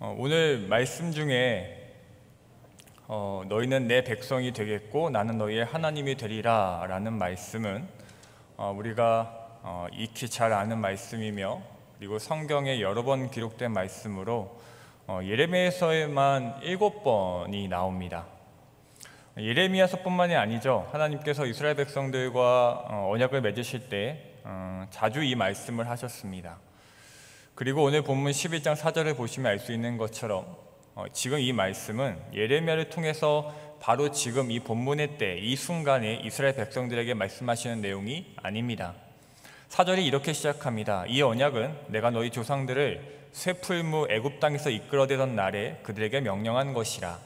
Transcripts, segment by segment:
오늘 말씀 중에 너희는 내 백성이 되겠고 나는 너희의 하나님이 되리라 라는 말씀은 우리가 익히 잘 아는 말씀이며, 그리고 성경에 여러 번 기록된 말씀으로 예레미야서에만 7번이 나옵니다. 예레미야서뿐만이 아니죠. 하나님께서 이스라엘 백성들과 언약을 맺으실 때 자주 이 말씀을 하셨습니다. 그리고 오늘 본문 11장 4절을 보시면 알 수 있는 것처럼 지금 이 말씀은 예레미야를 통해서 바로 지금 이 본문의 때, 이 순간에 이스라엘 백성들에게 말씀하시는 내용이 아닙니다. 4절이 이렇게 시작합니다. 이 언약은 내가 너희 조상들을 쇠풀무 애굽 땅에서 이끌어내던 날에 그들에게 명령한 것이라.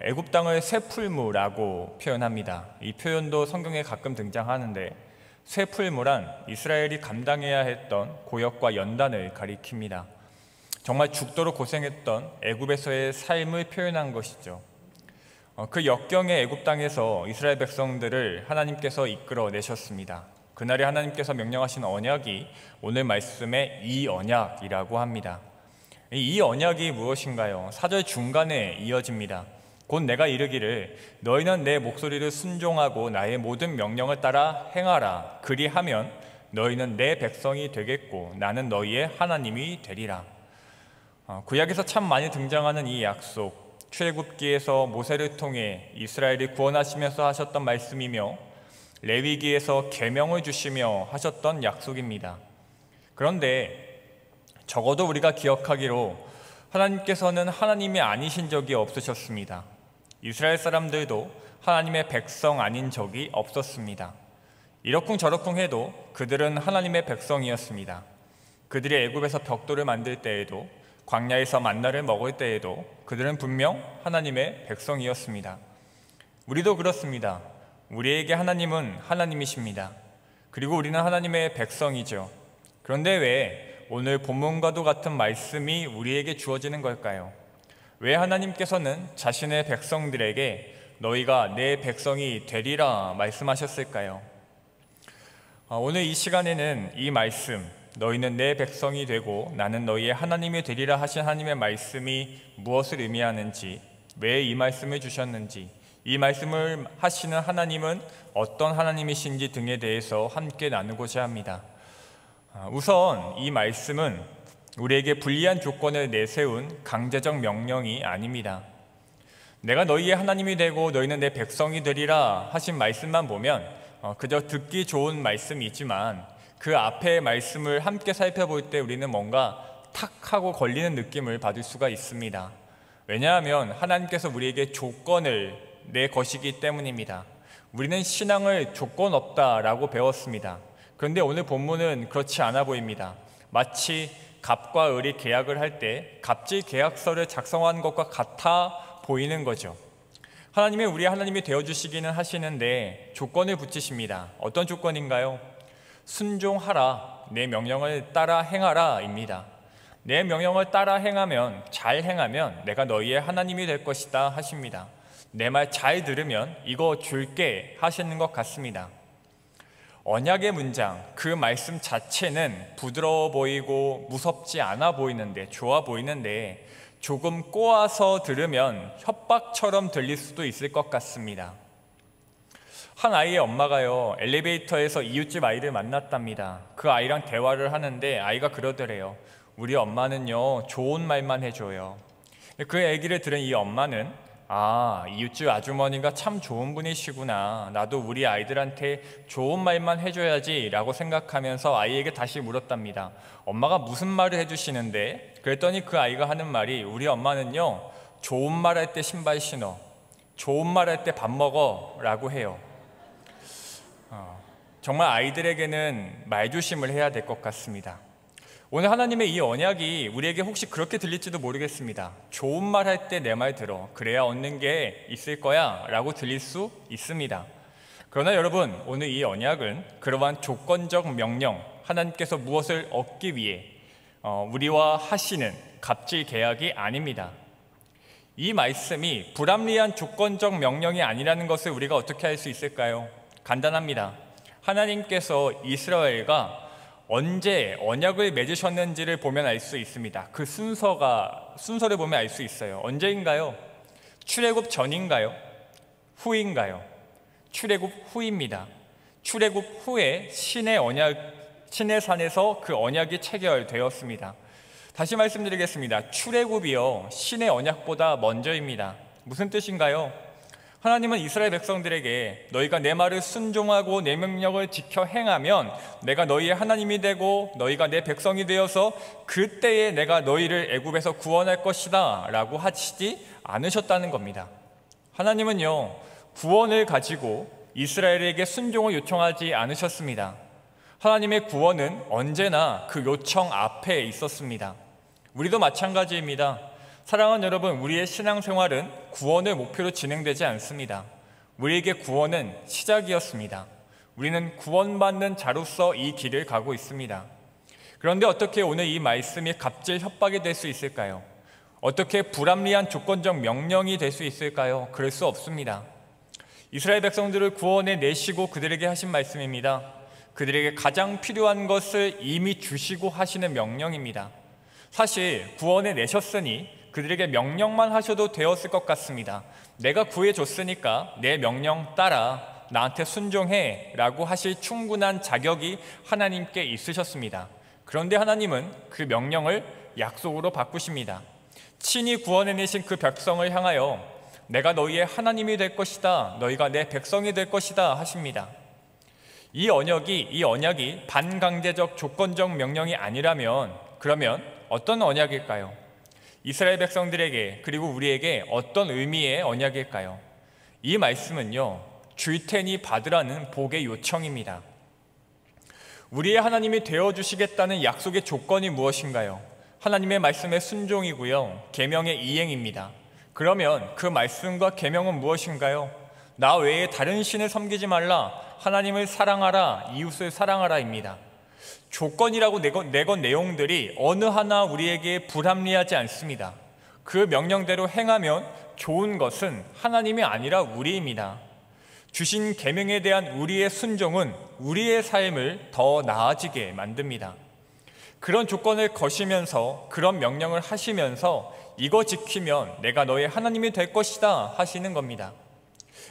애굽 땅을 쇠풀무라고 표현합니다. 이 표현도 성경에 가끔 등장하는데, 쇠풀무란 이스라엘이 감당해야 했던 고역과 연단을 가리킵니다. 정말 죽도록 고생했던 애굽에서의 삶을 표현한 것이죠. 그 역경의 애굽 땅에서 이스라엘 백성들을 하나님께서 이끌어내셨습니다. 그날에 하나님께서 명령하신 언약이 오늘 말씀의 이 언약이라고 합니다. 이 언약이 무엇인가요? 4절 중간에 이어집니다. 곧 내가 이르기를 너희는 내 목소리를 순종하고 나의 모든 명령을 따라 행하라. 그리하면 너희는 내 백성이 되겠고 나는 너희의 하나님이 되리라. 구약에서 참 많이 등장하는 이 약속, 출애굽기에서 모세를 통해 이스라엘을 구원하시면서 하셨던 말씀이며, 레위기에서 계명을 주시며 하셨던 약속입니다. 그런데 적어도 우리가 기억하기로 하나님께서는 하나님이 아니신 적이 없으셨습니다. 이스라엘 사람들도 하나님의 백성 아닌 적이 없었습니다. 이러쿵저러쿵 해도 그들은 하나님의 백성이었습니다. 그들이 애굽에서 벽돌을 만들 때에도, 광야에서 만나를 먹을 때에도 그들은 분명 하나님의 백성이었습니다. 우리도 그렇습니다. 우리에게 하나님은 하나님이십니다. 그리고 우리는 하나님의 백성이죠. 그런데 왜 오늘 본문과도 같은 말씀이 우리에게 주어지는 걸까요? 왜 하나님께서는 자신의 백성들에게 너희가 내 백성이 되리라 말씀하셨을까요? 오늘 이 시간에는 이 말씀, 너희는 내 백성이 되고 나는 너희의 하나님이 되리라 하신 하나님의 말씀이 무엇을 의미하는지, 왜 이 말씀을 주셨는지, 이 말씀을 하시는 하나님은 어떤 하나님이신지 등에 대해서 함께 나누고자 합니다. 우선 이 말씀은 우리에게 불리한 조건을 내세운 강제적 명령이 아닙니다. 내가 너희의 하나님이 되고 너희는 내 백성이 되리라 하신 말씀만 보면 그저 듣기 좋은 말씀이지만, 그 앞의 말씀을 함께 살펴볼 때 우리는 뭔가 탁 하고 걸리는 느낌을 받을 수가 있습니다. 왜냐하면 하나님께서 우리에게 조건을 내 것이기 때문입니다. 우리는 신앙을 조건 없다라고 배웠습니다. 그런데 오늘 본문은 그렇지 않아 보입니다. 마치 갑과 을이 계약을 할 때 갑질 계약서를 작성한 것과 같아 보이는 거죠. 하나님이 우리 하나님이 되어주시기는 하시는데 조건을 붙이십니다. 어떤 조건인가요? 순종하라, 내 명령을 따라 행하라 입니다. 내 명령을 따라 행하면, 잘 행하면 내가 너희의 하나님이 될 것이다 하십니다. 내 말 잘 들으면 이거 줄게 하시는 것 같습니다. 언약의 문장, 그 말씀 자체는 부드러워 보이고 무섭지 않아 보이는데, 좋아 보이는데 조금 꼬아서 들으면 협박처럼 들릴 수도 있을 것 같습니다. 한 아이의 엄마가요, 엘리베이터에서 이웃집 아이를 만났답니다. 그 아이랑 대화를 하는데 아이가 그러더래요. 우리 엄마는요, 좋은 말만 해줘요. 그 얘기를 들은 이 엄마는, 이웃집 아주머니가 참 좋은 분이시구나, 나도 우리 아이들한테 좋은 말만 해줘야지 라고 생각하면서 아이에게 다시 물었답니다. 엄마가 무슨 말을 해주시는데? 그랬더니 그 아이가 하는 말이, 우리 엄마는요, 좋은 말 할 때 신발 신어, 좋은 말 할 때 밥 먹어 라고 해요. 정말 아이들에게는 말조심을 해야 될 것 같습니다. 오늘 하나님의 이 언약이 우리에게 혹시 그렇게 들릴지도 모르겠습니다. 좋은 말 할 때 내 말 들어, 그래야 얻는 게 있을 거야 라고 들릴 수 있습니다. 그러나 여러분, 오늘 이 언약은 그러한 조건적 명령, 하나님께서 무엇을 얻기 위해 우리와 하시는 갑질 계약이 아닙니다. 이 말씀이 불합리한 조건적 명령이 아니라는 것을 우리가 어떻게 알 수 있을까요? 간단합니다. 하나님께서 이스라엘과 언제 언약을 맺으셨는지를 보면 알 수 있습니다. 그 순서를 보면 알 수 있어요. 언제인가요? 출애굽 전인가요? 후인가요? 출애굽 후입니다. 출애굽 후에 신의 산에서 그 언약이 체결되었습니다. 다시 말씀드리겠습니다. 출애굽이요, 신의 언약보다 먼저입니다. 무슨 뜻인가요? 하나님은 이스라엘 백성들에게 너희가 내 말을 순종하고 내 명령을 지켜 행하면 내가 너희의 하나님이 되고 너희가 내 백성이 되어서 그때에 내가 너희를 애굽에서 구원할 것이다 라고 하시지 않으셨다는 겁니다. 하나님은요, 구원을 가지고 이스라엘에게 순종을 요청하지 않으셨습니다. 하나님의 구원은 언제나 그 요청 앞에 있었습니다. 우리도 마찬가지입니다. 사랑하는 여러분, 우리의 신앙생활은 구원을 목표로 진행되지 않습니다. 우리에게 구원은 시작이었습니다. 우리는 구원받는 자로서 이 길을 가고 있습니다. 그런데 어떻게 오늘 이 말씀이 갑질 협박이 될 수 있을까요? 어떻게 불합리한 조건적 명령이 될 수 있을까요? 그럴 수 없습니다. 이스라엘 백성들을 구원해 내시고 그들에게 하신 말씀입니다. 그들에게 가장 필요한 것을 이미 주시고 하시는 명령입니다. 사실 구원해 내셨으니 그들에게 명령만 하셔도 되었을 것 같습니다. 내가 구해줬으니까 내 명령 따라 나한테 순종해 라고 하실 충분한 자격이 하나님께 있으셨습니다. 그런데 하나님은 그 명령을 약속으로 바꾸십니다. 친히 구원해내신 그 백성을 향하여 내가 너희의 하나님이 될 것이다, 너희가 내 백성이 될 것이다 하십니다. 이 언약이 반강제적 조건적 명령이 아니라면 그러면 어떤 언약일까요? 이스라엘 백성들에게 그리고 우리에게 어떤 의미의 언약일까요? 이 말씀은요, 줄 테니 받으라는 복의 요청입니다. 우리의 하나님이 되어주시겠다는 약속의 조건이 무엇인가요? 하나님의 말씀의 순종이고요, 계명의 이행입니다. 그러면 그 말씀과 계명은 무엇인가요? 나 외에 다른 신을 섬기지 말라, 하나님을 사랑하라, 이웃을 사랑하라입니다. 조건이라고 내건 내용들이 어느 하나 우리에게 불합리하지 않습니다. 그 명령대로 행하면 좋은 것은 하나님이 아니라 우리입니다. 주신 계명에 대한 우리의 순종은 우리의 삶을 더 나아지게 만듭니다. 그런 조건을 거시면서 그런 명령을 하시면서 이거 지키면 내가 너의 하나님이 될 것이다 하시는 겁니다.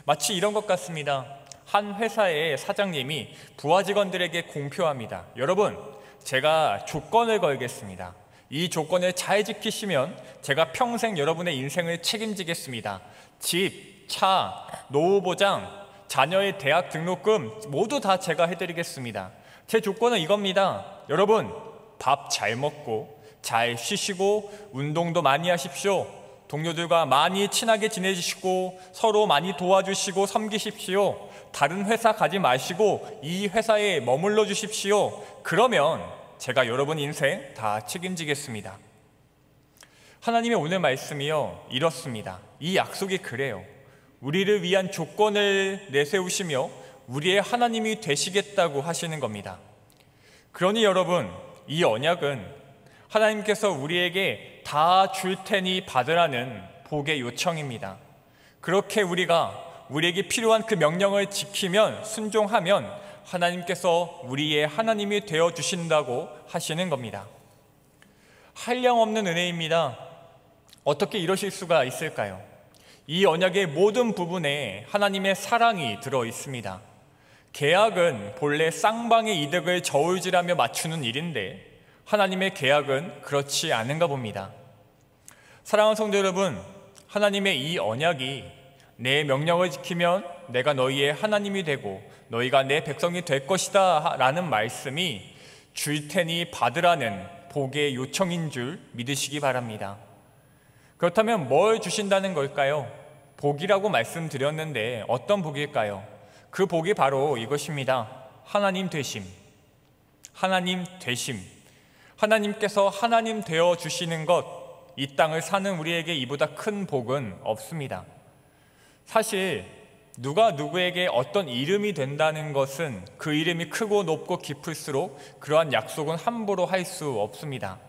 마치 이런 것 같습니다. 한 회사의 사장님이 부하 직원들에게 공표합니다. 여러분, 제가 조건을 걸겠습니다. 이 조건을 잘 지키시면 제가 평생 여러분의 인생을 책임지겠습니다. 집, 차, 노후 보장, 자녀의 대학 등록금 모두 다 제가 해드리겠습니다. 제 조건은 이겁니다. 여러분, 밥 잘 먹고 잘 쉬시고 운동도 많이 하십시오. 동료들과 많이 친하게 지내시고 서로 많이 도와주시고 섬기십시오. 다른 회사 가지 마시고 이 회사에 머물러 주십시오. 그러면 제가 여러분 인생 다 책임지겠습니다. 하나님의 오늘 말씀이요, 이렇습니다. 이 약속이 그래요. 우리를 위한 조건을 내세우시며 우리의 하나님이 되시겠다고 하시는 겁니다. 그러니 여러분, 이 언약은 하나님께서 우리에게 다 줄 테니 받으라는 복의 요청입니다. 그렇게 우리에게 필요한 그 명령을 지키면, 순종하면 하나님께서 우리의 하나님이 되어주신다고 하시는 겁니다. 한량없는 은혜입니다. 어떻게 이러실 수가 있을까요? 이 언약의 모든 부분에 하나님의 사랑이 들어 있습니다. 계약은 본래 쌍방의 이득을 저울질하며 맞추는 일인데 하나님의 계약은 그렇지 않은가 봅니다. 사랑하는 성도 여러분, 하나님의 이 언약이 내 명령을 지키면 내가 너희의 하나님이 되고 너희가 내 백성이 될 것이다 라는 말씀이 줄 테니 받으라는 복의 요청인 줄 믿으시기 바랍니다. 그렇다면 뭘 주신다는 걸까요? 복이라고 말씀드렸는데 어떤 복일까요? 그 복이 바로 이것입니다. 하나님 되심. 하나님 되심. 하나님께서 하나님 되어 주시는 것, 이 땅을 사는 우리에게 이보다 큰 복은 없습니다. 사실 누가 누구에게 어떤 이름이 된다는 것은 그 이름이 크고 높고 깊을수록 그러한 약속은 함부로 할 수 없습니다.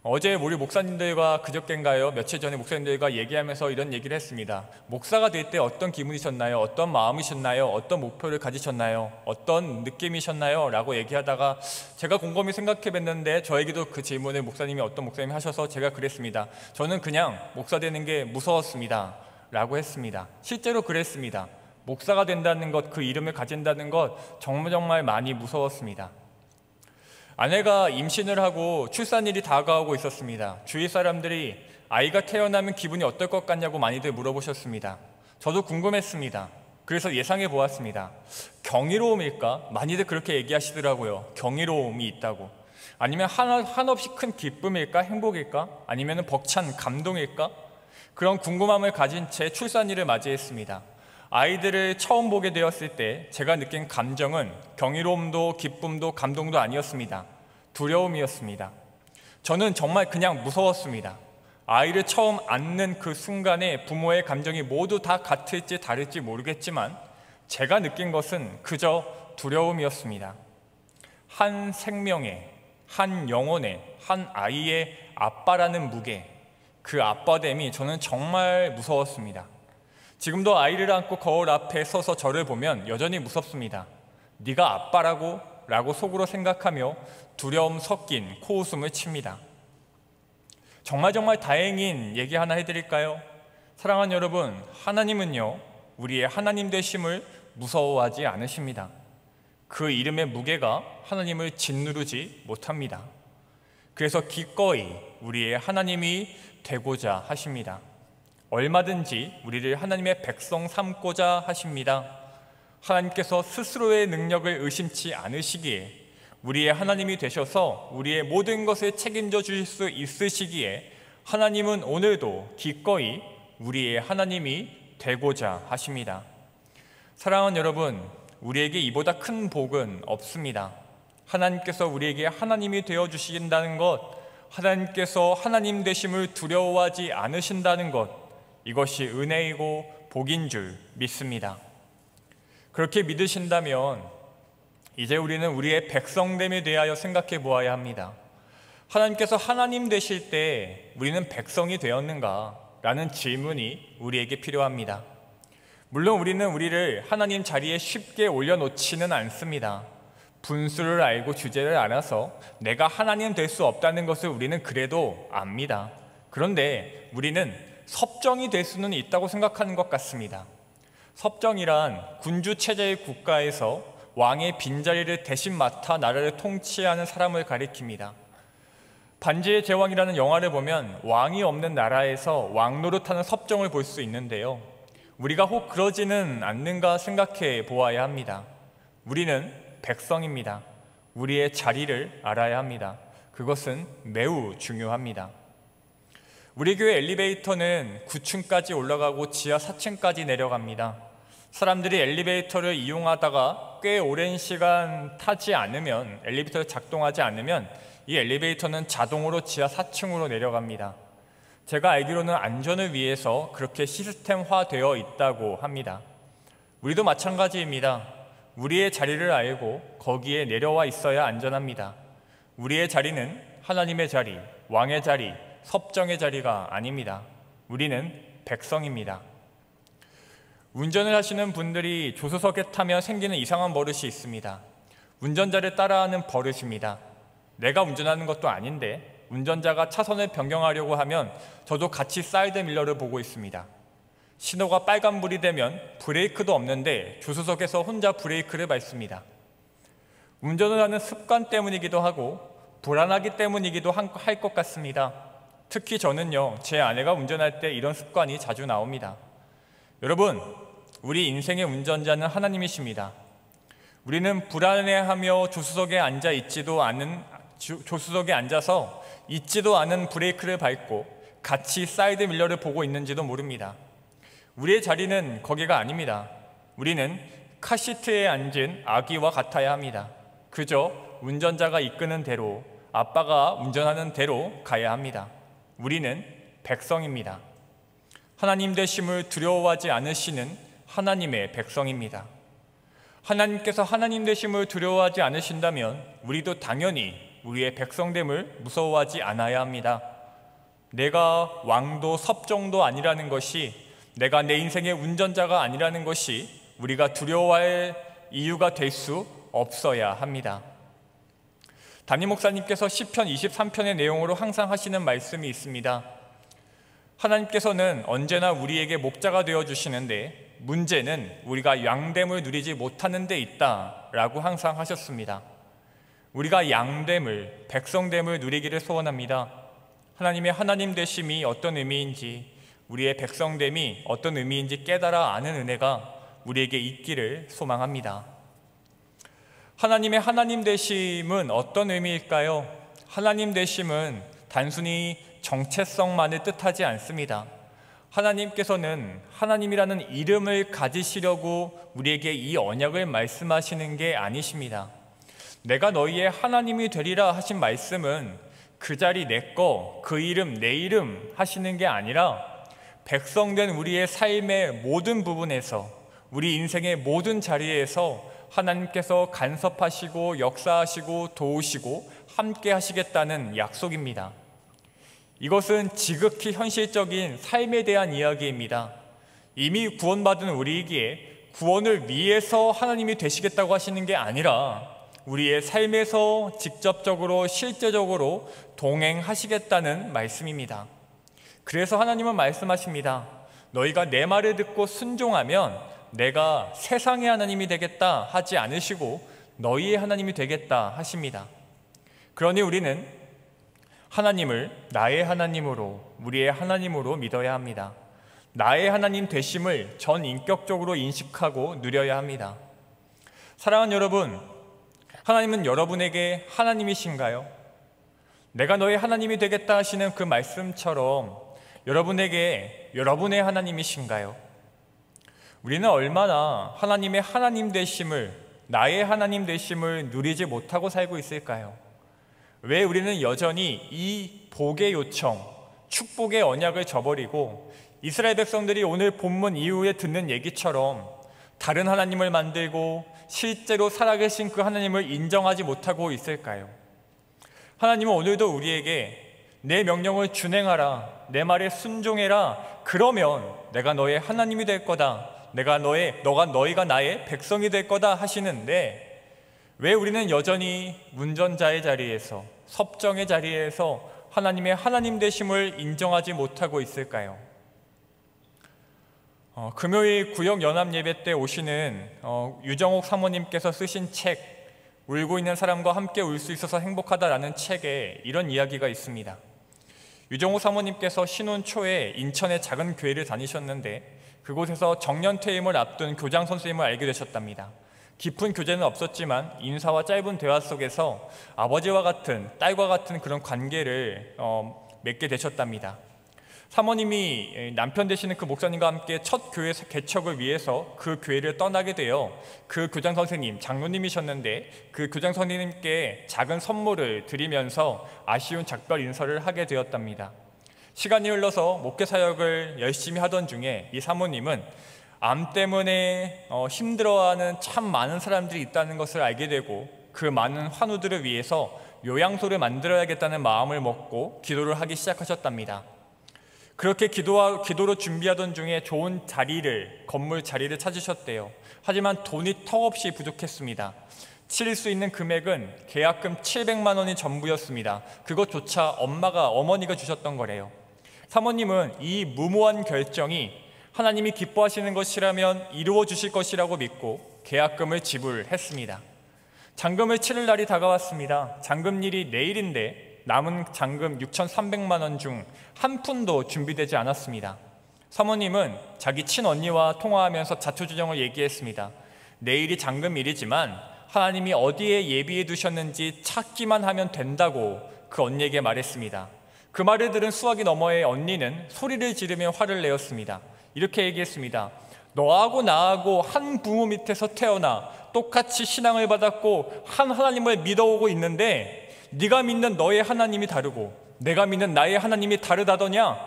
어제 우리 목사님들과 그저께인가요? 며칠 전에 목사님들과 얘기하면서 이런 얘기를 했습니다. 목사가 될 때 어떤 기분이셨나요? 어떤 마음이셨나요? 어떤 목표를 가지셨나요? 어떤 느낌이셨나요? 라고 얘기하다가 제가 곰곰이 생각해 뵀는데 저에게도 그 질문을 목사님이 어떤 목사님이 하셔서 제가 그랬습니다. 저는 그냥 목사 되는 게 무서웠습니다 라고 했습니다. 실제로 그랬습니다. 목사가 된다는 것, 그 이름을 가진다는 것 정말 많이 무서웠습니다. 아내가 임신을 하고 출산일이 다가오고 있었습니다. 주위 사람들이 아이가 태어나면 기분이 어떨 것 같냐고 많이들 물어보셨습니다. 저도 궁금했습니다. 그래서 예상해 보았습니다. 경이로움일까? 많이들 그렇게 얘기하시더라고요. 경이로움이 있다고. 아니면 한없이 큰 기쁨일까? 행복일까? 아니면 벅찬 감동일까? 그런 궁금함을 가진 채 출산일을 맞이했습니다. 아이들을 처음 보게 되었을 때 제가 느낀 감정은 경이로움도 기쁨도 감동도 아니었습니다. 두려움이었습니다. 저는 정말 그냥 무서웠습니다. 아이를 처음 안는 그 순간에 부모의 감정이 모두 다 같을지 다를지 모르겠지만 제가 느낀 것은 그저 두려움이었습니다. 한 생명의, 한 영혼의, 한 아이의 아빠라는 무게, 그 아빠됨이 저는 정말 무서웠습니다. 지금도 아이를 안고 거울 앞에 서서 저를 보면 여전히 무섭습니다. 네가 아빠라고? 라고 속으로 생각하며 두려움 섞인 코웃음을 칩니다. 정말 다행인 얘기 하나 해드릴까요? 사랑하는 여러분, 하나님은요 우리의 하나님 되심을 무서워하지 않으십니다. 그 이름의 무게가 하나님을 짓누르지 못합니다. 그래서 기꺼이 우리의 하나님이 되고자 하십니다. 얼마든지 우리를 하나님의 백성 삼고자 하십니다. 하나님께서 스스로의 능력을 의심치 않으시기에 우리의 하나님이 되셔서 우리의 모든 것을 책임져 주실 수 있으시기에 하나님은 오늘도 기꺼이 우리의 하나님이 되고자 하십니다. 사랑하는 여러분, 우리에게 이보다 큰 복은 없습니다. 하나님께서 우리에게 하나님이 되어 주신다는 것, 하나님께서 하나님 되심을 두려워하지 않으신다는 것, 이것이 은혜이고 복인 줄 믿습니다. 그렇게 믿으신다면 이제 우리는 우리의 백성됨에 대하여 생각해 보아야 합니다. 하나님께서 하나님 되실 때 우리는 백성이 되었는가? 라는 질문이 우리에게 필요합니다. 물론 우리는 우리를 하나님 자리에 쉽게 올려놓지는 않습니다. 분수를 알고 주제를 알아서 내가 하나님 될 수 없다는 것을 우리는 그래도 압니다. 그런데 우리는 섭정이 될 수는 있다고 생각하는 것 같습니다. 섭정이란 군주 체제의 국가에서 왕의 빈자리를 대신 맡아 나라를 통치하는 사람을 가리킵니다. 반지의 제왕이라는 영화를 보면 왕이 없는 나라에서 왕 노릇하는 섭정을 볼 수 있는데요. 우리가 혹 그러지는 않는가 생각해 보아야 합니다. 우리는 백성입니다. 우리의 자리를 알아야 합니다. 그것은 매우 중요합니다. 우리 교회 엘리베이터는 9층까지 올라가고 지하 4층까지 내려갑니다. 사람들이 엘리베이터를 이용하다가 꽤 오랜 시간 타지 않으면, 엘리베이터가 작동하지 않으면 이 엘리베이터는 자동으로 지하 4층으로 내려갑니다. 제가 알기로는 안전을 위해서 그렇게 시스템화되어 있다고 합니다. 우리도 마찬가지입니다. 우리의 자리를 알고 거기에 내려와 있어야 안전합니다. 우리의 자리는 하나님의 자리, 왕의 자리, 섭정의 자리가 아닙니다. 우리는 백성입니다. 운전을 하시는 분들이 조수석에 타면 생기는 이상한 버릇이 있습니다. 운전자를 따라하는 버릇입니다. 내가 운전하는 것도 아닌데 운전자가 차선을 변경하려고 하면 저도 같이 사이드 밀러를 보고 있습니다. 신호가 빨간불이 되면 브레이크도 없는데 조수석에서 혼자 브레이크를 밟습니다. 운전을 하는 습관 때문이기도 하고 불안하기 때문이기도 할 것 같습니다. 특히 저는요, 제 아내가 운전할 때 이런 습관이 자주 나옵니다. 여러분, 우리 인생의 운전자는 하나님이십니다. 우리는 불안해하며 조수석에 앉아서 있지도 않은 브레이크를 밟고 같이 사이드 밀러를 보고 있는지도 모릅니다. 우리의 자리는 거기가 아닙니다. 우리는 카시트에 앉은 아기와 같아야 합니다. 그저 운전자가 이끄는 대로, 아빠가 운전하는 대로 가야 합니다. 우리는 백성입니다. 하나님 되심을 두려워하지 않으시는 하나님의 백성입니다. 하나님께서 하나님 되심을 두려워하지 않으신다면 우리도 당연히 우리의 백성됨을 무서워하지 않아야 합니다. 내가 왕도 섭정도 아니라는 것이, 내가 내 인생의 운전자가 아니라는 것이 우리가 두려워할 이유가 될 수 없어야 합니다. 담임 목사님께서 시편 23편의 내용으로 항상 하시는 말씀이 있습니다. 하나님께서는 언제나 우리에게 목자가 되어주시는데 문제는 우리가 양됨을 누리지 못하는 데 있다라고 항상 하셨습니다. 우리가 양됨을, 백성됨을 누리기를 소원합니다. 하나님의 하나님 되심이 어떤 의미인지, 우리의 백성됨이 어떤 의미인지 깨달아 아는 은혜가 우리에게 있기를 소망합니다. 하나님의 하나님 되심은 어떤 의미일까요? 하나님 되심은 단순히 정체성만을 뜻하지 않습니다. 하나님께서는 하나님이라는 이름을 가지시려고 우리에게 이 언약을 말씀하시는 게 아니십니다. 내가 너희의 하나님이 되리라 하신 말씀은 그 자리 내 거, 그 이름 내 이름 하시는 게 아니라 백성된 우리의 삶의 모든 부분에서, 우리 인생의 모든 자리에서 하나님께서 간섭하시고 역사하시고 도우시고 함께 하시겠다는 약속입니다. 이것은 지극히 현실적인 삶에 대한 이야기입니다. 이미 구원받은 우리에게 구원을 위해서 하나님이 되시겠다고 하시는 게 아니라 우리의 삶에서 직접적으로 실제적으로 동행하시겠다는 말씀입니다. 그래서 하나님은 말씀하십니다. 너희가 내 말을 듣고 순종하면 내가 세상의 하나님이 되겠다 하지 않으시고 너희의 하나님이 되겠다 하십니다. 그러니 우리는 하나님을 나의 하나님으로, 우리의 하나님으로 믿어야 합니다. 나의 하나님 되심을 전인격적으로 인식하고 누려야 합니다. 사랑하는 여러분, 하나님은 여러분에게 하나님이신가요? 내가 너의 하나님이 되겠다 하시는 그 말씀처럼 여러분에게 여러분의 하나님이신가요? 우리는 얼마나 하나님의 하나님 되심을, 나의 하나님 되심을 누리지 못하고 살고 있을까요? 왜 우리는 여전히 이 복의 요청, 축복의 언약을 저버리고 이스라엘 백성들이 오늘 본문 이후에 듣는 얘기처럼 다른 하나님을 만들고 실제로 살아계신 그 하나님을 인정하지 못하고 있을까요? 하나님은 오늘도 우리에게 내 명령을 준행하라, 내 말에 순종해라, 그러면 내가 너의 하나님이 될 거다, 너희가 나의 백성이 될 거다 하시는데 왜 우리는 여전히 운전자의 자리에서, 섭정의 자리에서 하나님의 하나님 되심을 인정하지 못하고 있을까요? 금요일 구역 연합 예배 때 오시는 유정옥 사모님께서 쓰신 책, 울고 있는 사람과 함께 울 수 있어서 행복하다라는 책에 이런 이야기가 있습니다. 유정옥 사모님께서 신혼 초에 인천의 작은 교회를 다니셨는데 그곳에서 정년퇴임을 앞둔 교장 선생님을 알게 되셨답니다. 깊은 교제는 없었지만 인사와 짧은 대화 속에서 아버지와 같은, 딸과 같은 그런 관계를 맺게 되셨답니다. 사모님이 남편 되시는 그 목사님과 함께 첫 교회 개척을 위해서 그 교회를 떠나게 되어 그 교장 선생님, 장로님이셨는데 그 교장 선생님께 작은 선물을 드리면서 아쉬운 작별 인사를 하게 되었답니다. 시간이 흘러서 목회 사역을 열심히 하던 중에 이 사모님은 암 때문에 힘들어하는 참 많은 사람들이 있다는 것을 알게 되고 그 많은 환우들을 위해서 요양소를 만들어야겠다는 마음을 먹고 기도를 하기 시작하셨답니다. 그렇게 기도로 준비하던 중에 좋은 건물 자리를 찾으셨대요. 하지만 돈이 턱없이 부족했습니다. 치를 수 있는 금액은 계약금 700만 원이 전부였습니다. 그것조차 어머니가 주셨던 거래요. 사모님은 이 무모한 결정이 하나님이 기뻐하시는 것이라면 이루어 주실 것이라고 믿고 계약금을 지불했습니다. 잔금을 치를 날이 다가왔습니다. 잔금일이 내일인데 남은 잔금 6,300만 원 중 한 푼도 준비되지 않았습니다. 사모님은 자기 친언니와 통화하면서 자초지종을 얘기했습니다. 내일이 잔금일이지만 하나님이 어디에 예비해 두셨는지 찾기만 하면 된다고 그 언니에게 말했습니다. 그 말을 들은 수화기 너머의 언니는 소리를 지르며 화를 내었습니다. 이렇게 얘기했습니다. 너하고 나하고 한 부모 밑에서 태어나 똑같이 신앙을 받았고 한 하나님을 믿어오고 있는데 네가 믿는 너의 하나님이 다르고 내가 믿는 나의 하나님이 다르다더냐?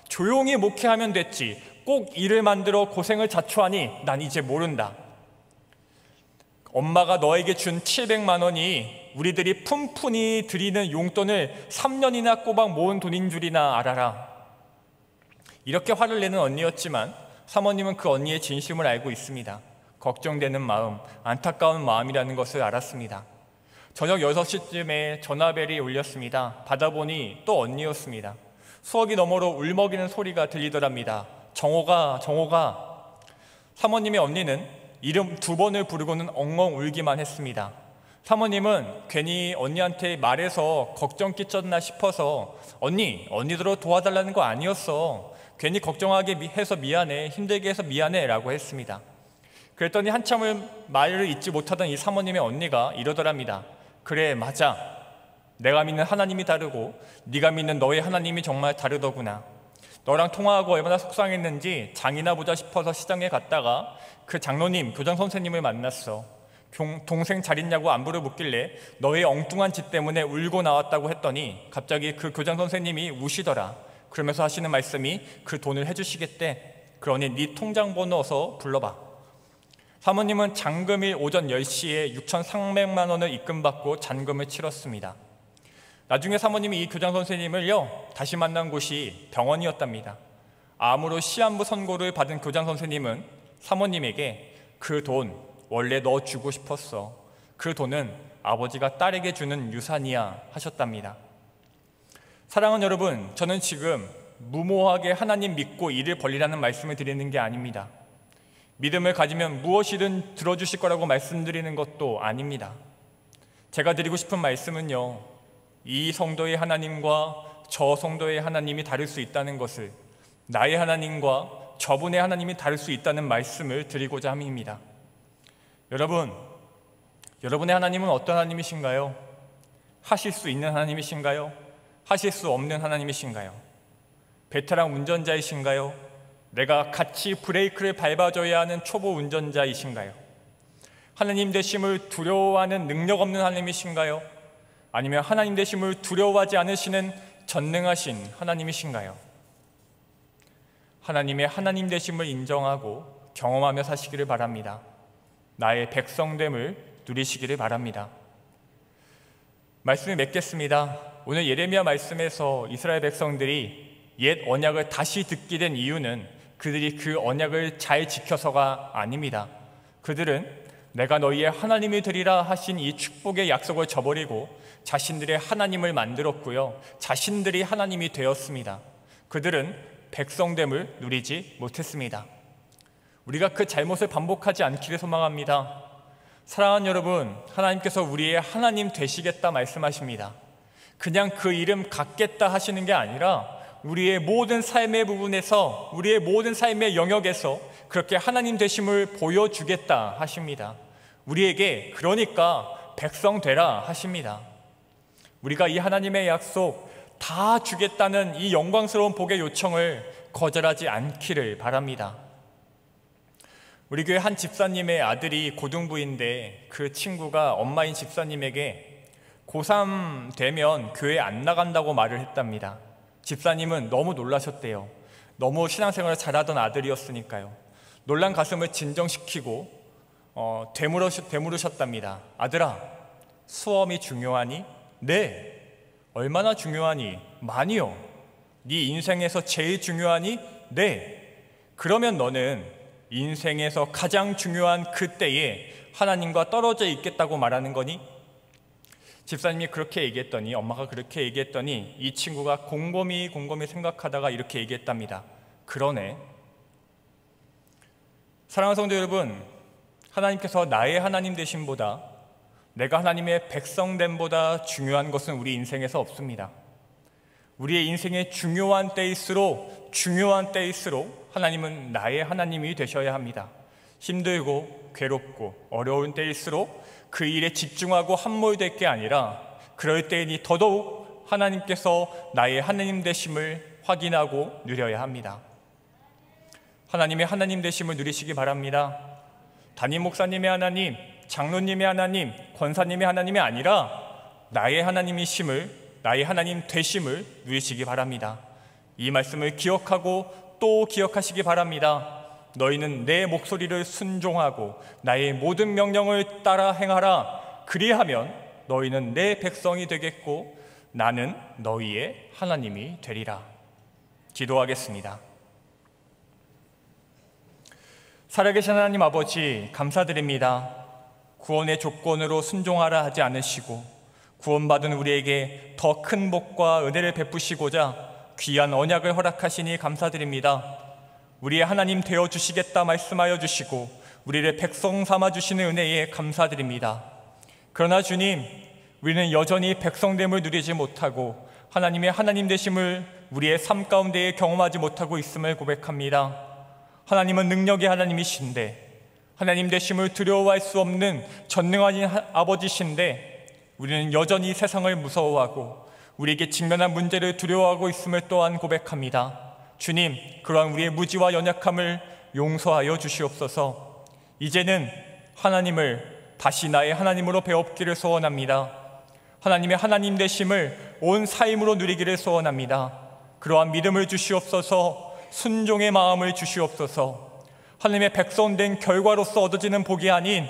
조용히 목회하면 됐지 꼭 일을 만들어 고생을 자초하니 난 이제 모른다. 엄마가 너에게 준 700만 원이 우리들이 푼푼히 드리는 용돈을 3년이나 꼬박 모은 돈인 줄이나 알아라. 이렇게 화를 내는 언니였지만 사모님은 그 언니의 진심을 알고 있습니다. 걱정되는 마음, 안타까운 마음이라는 것을 알았습니다. 저녁 6시쯤에 전화벨이 울렸습니다. 받아보니 또 언니였습니다. 수화기 너머로 울먹이는 소리가 들리더랍니다. 정호가, 정호가. 사모님의 언니는 이름 2번을 부르고는 엉엉 울기만 했습니다. 사모님은 괜히 언니한테 말해서 걱정 끼쳤나 싶어서 언니들로 도와달라는 거 아니었어. 괜히 걱정하게 해서 미안해, 힘들게 해서 미안해 라고 했습니다. 그랬더니 한참을 말을 잇지 못하던 이 사모님의 언니가 이러더랍니다. 그래, 맞아. 내가 믿는 하나님이 다르고 네가 믿는 너의 하나님이 정말 다르더구나. 너랑 통화하고 얼마나 속상했는지 장이나 보자 싶어서 시장에 갔다가 그 장로님, 교장 선생님을 만났어. 동생 잘 있냐고 안부를 묻길래 너의 엉뚱한 짓 때문에 울고 나왔다고 했더니 갑자기 그 교장 선생님이 우시더라. 그러면서 하시는 말씀이 그 돈을 해주시겠대. 그러니 네 통장 번호 어서 불러봐. 사모님은 잔금일 오전 10시에 6,300만 원을 입금받고 잔금을 치렀습니다. 나중에 사모님이 이 교장 선생님을요 다시 만난 곳이 병원이었답니다. 암으로 시한부 선고를 받은 교장 선생님은 사모님에게 그 돈 원래 너 주고 싶었어. 그 돈은 아버지가 딸에게 주는 유산이야 하셨답니다. 사랑하는 여러분, 저는 지금 무모하게 하나님 믿고 일을 벌리라는 말씀을 드리는 게 아닙니다. 믿음을 가지면 무엇이든 들어주실 거라고 말씀드리는 것도 아닙니다. 제가 드리고 싶은 말씀은요, 이 성도의 하나님과 저 성도의 하나님이 다를 수 있다는 것을, 나의 하나님과 저분의 하나님이 다를 수 있다는 말씀을 드리고자 함입니다. 여러분, 여러분의 하나님은 어떤 하나님이신가요? 하실 수 있는 하나님이신가요? 하실 수 없는 하나님이신가요? 베테랑 운전자이신가요? 내가 같이 브레이크를 밟아줘야 하는 초보 운전자이신가요? 하나님 되심을 두려워하는 능력 없는 하나님이신가요? 아니면 하나님 되심을 두려워하지 않으시는 전능하신 하나님이신가요? 하나님의 하나님 되심을 인정하고 경험하며 사시기를 바랍니다. 나의 백성됨을 누리시기를 바랍니다. 말씀을 맺겠습니다. 오늘 예레미야 말씀에서 이스라엘 백성들이 옛 언약을 다시 듣게 된 이유는 그들이 그 언약을 잘 지켜서가 아닙니다. 그들은 내가 너희의 하나님이 되리라 하신 이 축복의 약속을 저버리고 자신들의 하나님을 만들었고요, 자신들이 하나님이 되었습니다. 그들은 백성됨을 누리지 못했습니다. 우리가 그 잘못을 반복하지 않기를 소망합니다. 사랑하는 여러분, 하나님께서 우리의 하나님 되시겠다 말씀하십니다. 그냥 그 이름 갖겠다 하시는 게 아니라 우리의 모든 삶의 부분에서, 우리의 모든 삶의 영역에서 그렇게 하나님 되심을 보여주겠다 하십니다. 우리에게 그러니까 백성 되라 하십니다. 우리가 이 하나님의 약속 다 주겠다는 이 영광스러운 복의 요청을 거절하지 않기를 바랍니다. 우리 교회 한 집사님의 아들이 고등부인데 그 친구가 엄마인 집사님에게 고3 되면 교회 안 나간다고 말을 했답니다. 집사님은 너무 놀라셨대요. 너무 신앙생활을 잘하던 아들이었으니까요. 놀란 가슴을 진정시키고 되물으셨답니다. 아들아, 수험이 중요하니? 네. 얼마나 중요하니? 많이요. 네 인생에서 제일 중요하니? 네. 그러면 너는 인생에서 가장 중요한 그때에 하나님과 떨어져 있겠다고 말하는 거니? 집사님이 그렇게 얘기했더니, 엄마가 그렇게 얘기했더니 이 친구가 곰곰이 생각하다가 이렇게 얘기했답니다. 그러네. 사랑하는 성도 여러분, 하나님께서 나의 하나님 되심보다, 내가 하나님의 백성됨보다 중요한 것은 우리 인생에서 없습니다. 우리의 인생의 중요한 때일수록 하나님은 나의 하나님이 되셔야 합니다. 힘들고 괴롭고 어려운 때일수록 그 일에 집중하고 함몰될 게 아니라 그럴 때이니 더더욱 하나님께서 나의 하나님 되심을 확인하고 누려야 합니다. 하나님의 하나님 되심을 누리시기 바랍니다. 담임 목사님의 하나님, 장로님의 하나님, 권사님의 하나님이 아니라 나의 하나님이심을, 나의 하나님 되심을 누리시기 바랍니다. 이 말씀을 기억하고 또 기억하시기 바랍니다. 너희는 내 목소리를 순종하고 나의 모든 명령을 따라 행하라. 그리하면 너희는 내 백성이 되겠고 나는 너희의 하나님이 되리라. 기도하겠습니다. 살아계신 하나님 아버지, 감사드립니다. 구원의 조건으로 순종하라 하지 않으시고 구원받은 우리에게 더 큰 복과 은혜를 베푸시고자 귀한 언약을 허락하시니 감사드립니다. 우리의 하나님 되어주시겠다 말씀하여 주시고 우리를 백성 삼아주시는 은혜에 감사드립니다. 그러나 주님, 우리는 여전히 백성됨을 누리지 못하고 하나님의 하나님 되심을 우리의 삶 가운데에 경험하지 못하고 있음을 고백합니다. 하나님은 능력의 하나님이신데, 하나님 되심을 두려워할 수 없는 전능하신 아버지신데 우리는 여전히 세상을 무서워하고 우리에게 직면한 문제를 두려워하고 있음을 또한 고백합니다. 주님, 그러한 우리의 무지와 연약함을 용서하여 주시옵소서. 이제는 하나님을 다시 나의 하나님으로 배웠기를 소원합니다. 하나님의 하나님 되심을 온 삶으로 누리기를 소원합니다. 그러한 믿음을 주시옵소서. 순종의 마음을 주시옵소서. 하나님의 백성 된 결과로서 얻어지는 복이 아닌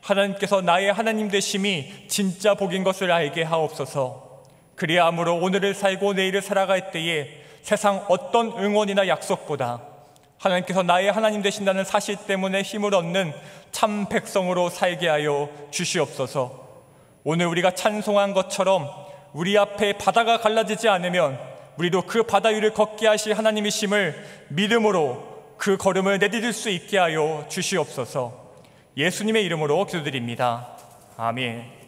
하나님께서 나의 하나님 되심이 진짜 복인 것을 알게 하옵소서. 그리함으로 오늘을 살고 내일을 살아갈 때에 세상 어떤 응원이나 약속보다 하나님께서 나의 하나님 되신다는 사실 때문에 힘을 얻는 참 백성으로 살게 하여 주시옵소서. 오늘 우리가 찬송한 것처럼 우리 앞에 바다가 갈라지지 않으면 우리도 그 바다 위를 걷게 하실 하나님이심을 믿음으로 그 걸음을 내디딜 수 있게 하여 주시옵소서. 예수님의 이름으로 기도드립니다. 아멘.